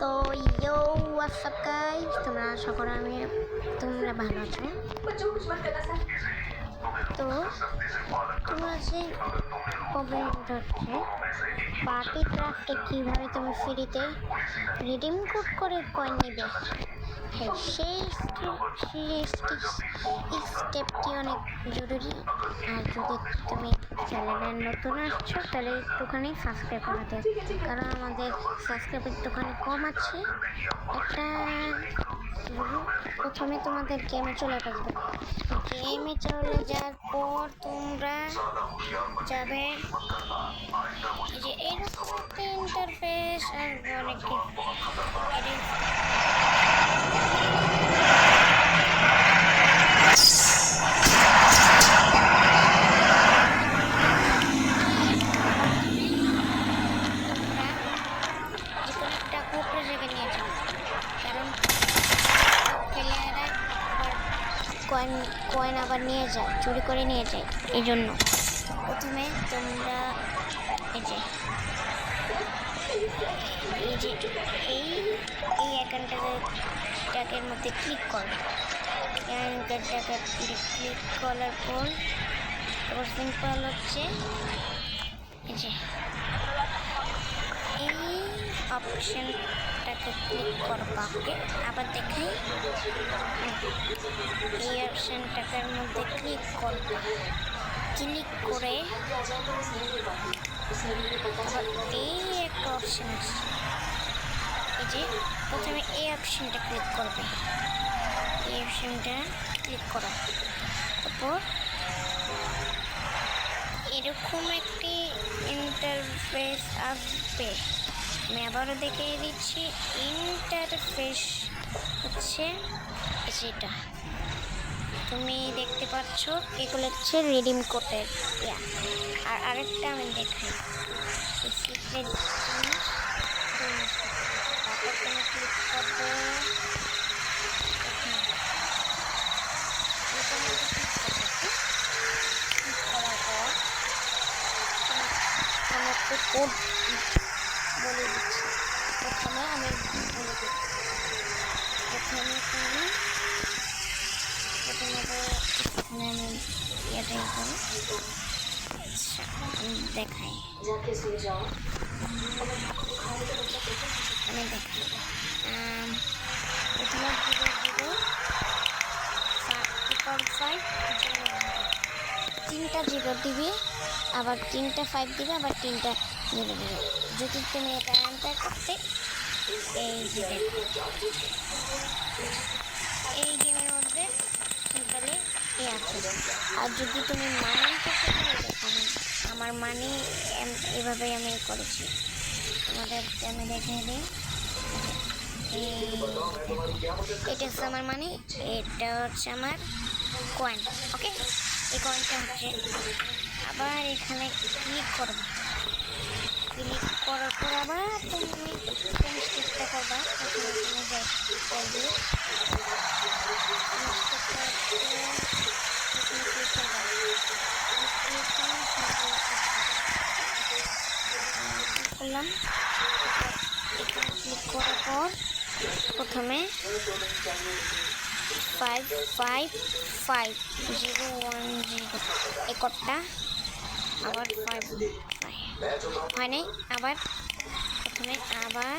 তো ইয়ো WhatsApp guys, তোমরা আশা করো তোমরা ভালো আছো। তো তোমরা যে প্রবলেমটা হচ্ছে পার্টি ক্রাফটে কীভাবে তুমি ফ্রিতে রিডিম কোড করে কয়েন নেবে, সেই স্টেপটি অনেক জরুরি। আর যদি তুমি চ্যানেলে নতুন আসছো তাহলে একটুখানি সাবস্ক্রাইব করাতে, কারণ আমাদের সাবস্ক্রাইব একটুখানি কম আছে। একটা প্রথমে তোমাদের গেমে চলে আসবে, গেমে চলে যাওয়ার পর তোমরা যাবে যে এইরকম একটা ইন্টারফেস আর অনেক কয়েন আবার নিয়ে যায়, চুরি করে নিয়ে যায়। এই জন্য প্রথমে তোমরা এই অ্যাকাউন্টের মধ্যে ক্লিক করো। ক্লিক করার পর তারপর সিম্পল হচ্ছে এই অপশনটাকে ক্লিক করবা। ওকে, আবার দেখাই, এই অপশনটার মধ্যে ক্লিক করবা। ক্লিক করে এই একটা অপশন আছে, এই যে প্রথমে এই অপশনটা ক্লিক করবে। এই অপশনটা ক্লিক করো, তারপর এরকম একটি ইন্টারফেস আসবে। আমি আবারও দেখিয়ে দিচ্ছি, ইন্টারফেস হচ্ছে যেটা তুমি দেখতে পাচ্ছ, এগুলো হচ্ছে রিডিম কোডের। আর আরেকটা আমি দেখাই, সিক্রেট জিনিস। তারপর তুমি ক্লিক করবে, কোড বলে দিচ্ছি। প্রথমে আমি বলে দিচ্ছি, প্রথমে আমি এটাই করি। আচ্ছা, দেখাই, আমি দেখাই। প্রথমে 3টা 0 দিবি, আবার 3টা 5 দিবে, আবার 3টা 0 দিবে। যদি তুমি এটা এন্টার করতে এই গেমের মধ্যে সিম্পলি আছে। আর যদি তুমি মানি করতে পারো, আমার মানি এভাবেই আমি করেছি। আমাদের আমি দেখে দিই, এটা হচ্ছে আমার মানি, এটা হচ্ছে আমার কয়েন। ওকে, এই কয়েনটা হচ্ছে, আবার এখানে ক্লিক করবো। ক্লিক করার পর আবার তুমি স্টেপটা করবা। করলাম, এখানে ক্লিক করার পর প্রথমে 555010 এই কোডটা, আবার 5 হয় নাই। আবার প্রথমে আবার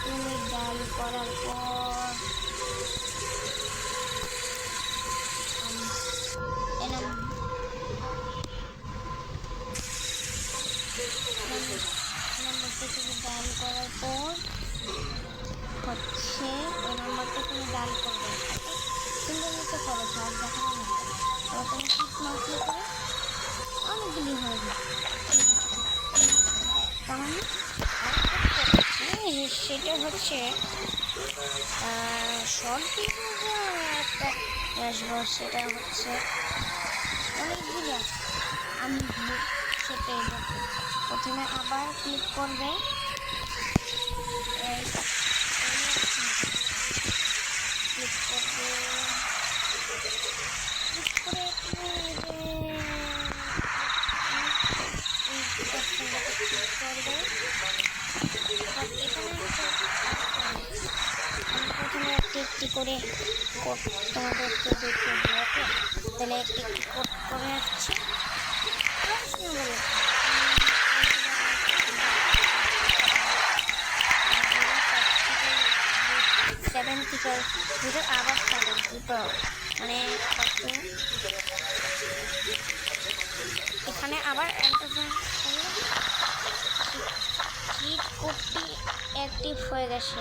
তুমি ডাল করার পর তুমি ডাল করার পর হচ্ছে এই নাম্বারটা তুমি ডাল করবে। সুন্দর মতো খরচ আর দেখানো না, তুমি ক্লিক মার্ক করে অনেকগুলি হয়ে যায়। সেটা হচ্ছে শর্ট ভিডিও একটা আসবো, সেটা হচ্ছে অনেকগুলি আছে। আমি পেয়ে যাবে। প্রথমে আবার ক্লিক করবে, ক্লিক করবে, ক্লিক করে করবে। প্রথমে একটি করে কোড তোমাদেরকে দেখে দেওয়াকে, তাহলে একটি কোড করে আসছি। 70 আবার দুটো মানে এখানে আবার চিট কোডটি অ্যাক্টিভ হয়ে গেছে।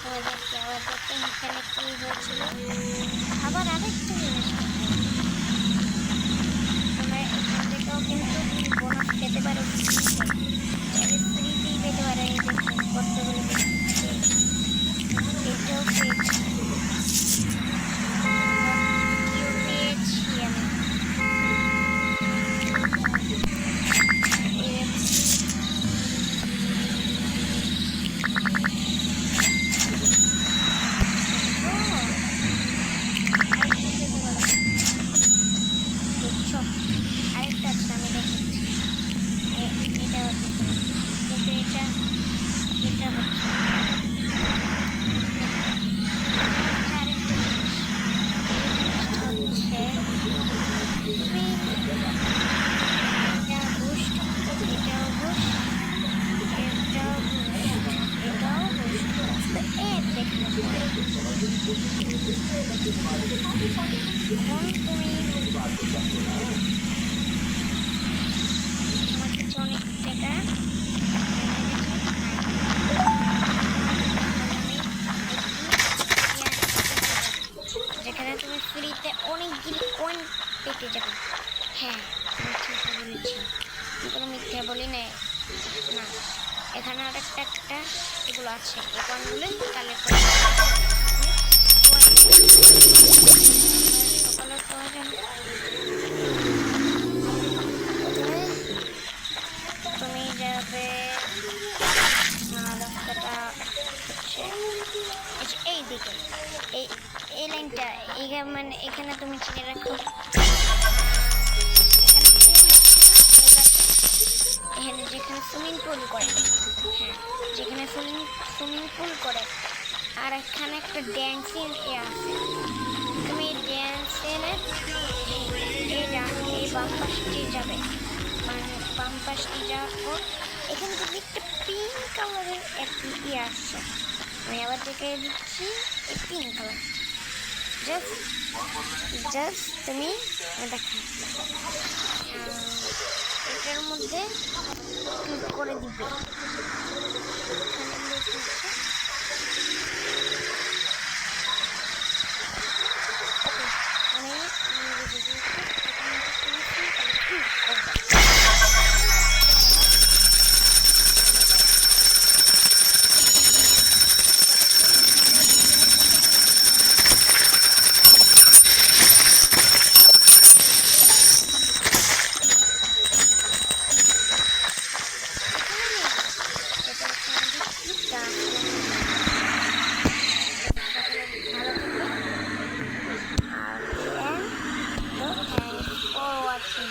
তোমাদেরকে আবার দেখতে এখানে কি হয়েছিল। আবার আরেকটা জিনিস, তোমরা এখান থেকেও কিন্তু বোনাস পেতে পারো, ফ্রিতেই পেতে পারো। এই যে কতগুলো এটাও পেয়েছি, আমি আরেকটা আছে, আমি দেখাচ্ছি। এটা হচ্ছে কিন্তু এটা হচ্ছে যেখানে তুমি ফ্রিতে অনেকগুলি কয়েন পেতে যাবে। হ্যাঁ, আমি ঠিক বলেছি, কোনো মিথ্যে বলি না। এখানে আরেকটা এগুলো আছে, এই কয়েনগুলো কালেক্ট করে সকালের প্রয়োজন। তুমি যাবে রাস্তাটা হচ্ছে এই দিকে, এই লাইনটা, মানে এখানে তুমি চিনে রাখো। এখানে যেখানে সুইমিং পুল করে, হ্যাঁ যেখানে সুইমিং পুল করে, আর এখানে একটা ড্যান্সিং আছে। তুমি ড্যান্সের এই বাম পাশটি যাবে, বাম পাশটি যাওয়ার পর এখানে তুমি একটা পিঙ্ক কালারের একটি আসছে। আমি আবার দেখে দিচ্ছি, এই পিঙ্ক কালার জাস্ট তুমি দেখো এটার মধ্যে ক্লিক করে দিবে। Thanks for watching.